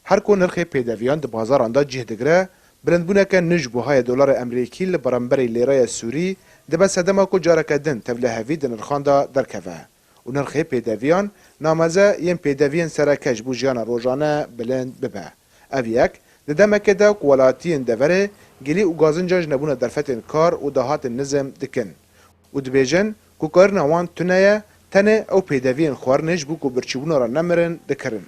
هر کو نرخ پیدویان د بازاران دا جه دگره بلندبونه که نج بوهای دلار امریکی لبرانبری لیره سوری دبه سدما کو جارکه دن تبله هوی د نرخان دا درکوه و نرخ پیدویان نامزه یم پیدویان سرکش بو جیان روزانه بلند ببه. او یک دمکه دا کوالاتین دوره گلی و گازنجاج نبونه درفتین کار و دهات نظم دکن و دبیجن کو کار نوان تنه تنه او پیدویان خوارنش بو کو برچیبونه را نمرن دکرن.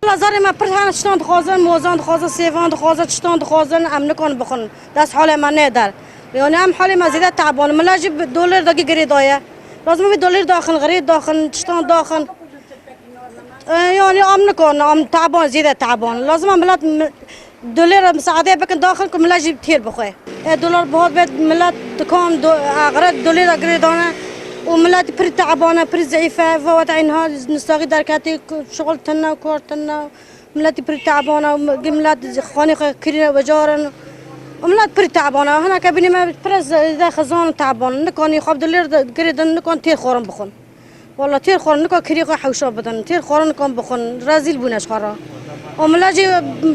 لازم ما پرهان شتان دخوازن موزان دخوازن سیوان دخوازن شتان دخوازن ام نکن بخون دست حال من ندار یعنی هم حال ما زیاده تعبان ملاجب دلار داگی گری دایه لازم بی دلار داخل غریب داخل شتان داخل يعني ام نكون ام تعبان زياده تعبان لازم ملات دولار مساعده بكن داخل كم لاجي كثير بخوي دولار بهاد بيت ملات تكون اغرد دولار قريدانه وملات بري تعبانه بري ضعيفه فوات عينها نستغي دركاتي شغلتنا وكورتنا ملات بري تعبانه ملات خانق كرينا وجارن وملات بري تعبانه هنا كابيني ما برز اذا خزان تعبان نكون يخاف دولار قريدان نكون تير خورن بخون والله تير خورن نکن کریق حوشا بدن تير خورن نکن بخون رازیل بونش خورا ملاجی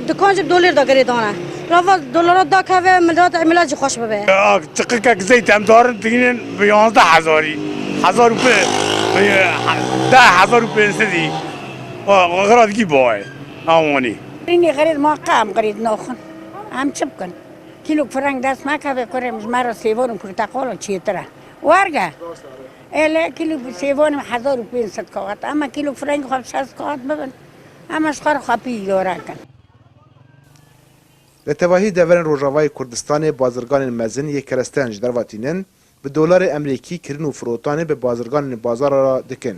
دکان جب دلار داگری دانه رفت دلارات دا که ملات ملاجی خوش ببه تقیقه که زیت هم دارن دیگه به 11,000 1000 روپیه 10,000 روپیه سدی غراد کی بای آمونی اینی غرید ما قام غرید ناخن هم چه بکن کیلو فرنگ دست ما که بکرم مرا سیوارم پرتقال چیتره ورگه اله کیلو سیوان 1500 کاغت اما کیلو فرنگ خواب 60 کاغت ببن اما شخار خاپی داره کن لتواهی دورن روژاوای کردستان بازرگان مزن یک کرستنج در واتینن به دلار امریکی کرن و فروتانه به بازرگان بازار را دکن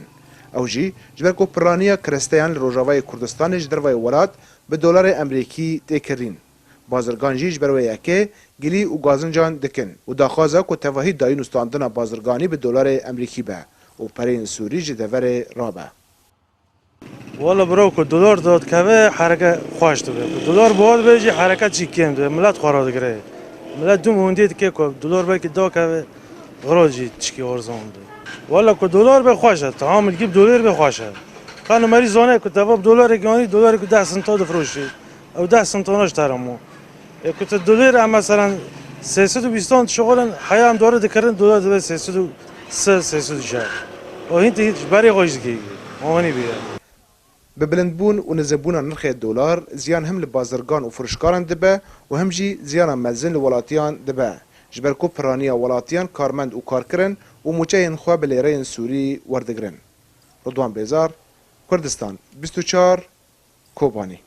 او جی جبر کو پرانیا کرستیان روژاوای کردستان جدروای ولات به دلار امریکی تکرین بازرگان جیج بروی یکه گلی و گازنجان دکن و داخوازه که تواهی داین استاندن بازرگانی به دلار امریکی به و پرین سوری جدور رابه والا برو که دلار داد که حرکت خواهش دوگه دلار باید بیجی حرکت چی کم دوگه ملت خواه دگره ملت دو موندید که دلار باید که دا که غراجی چکی ارزان دوگه والا که دلار به خواهشه تعامل گیب دلار به خواهشه خانه مری زانه که تواب دلار گانی دلار که 10 سنتا دفروشی او 10 سنتاناش ترمو که دلار هم مثلا 320 شغل حیام داره دکرن دلار دوباره 303 304 و هیچ برای قایز کی مامانی بیه به بلندبون و نزبون نرخ دلار زیان هم لبازرگان و فروشکاران دبه و هم جی زیان مزن لولاتیان دبه جبر کو پرانیا ولاتیان کارمند و کارکرن و موچه خو به لیره سوری وردگرن رضوان بیزار کردستان 24 کوبانی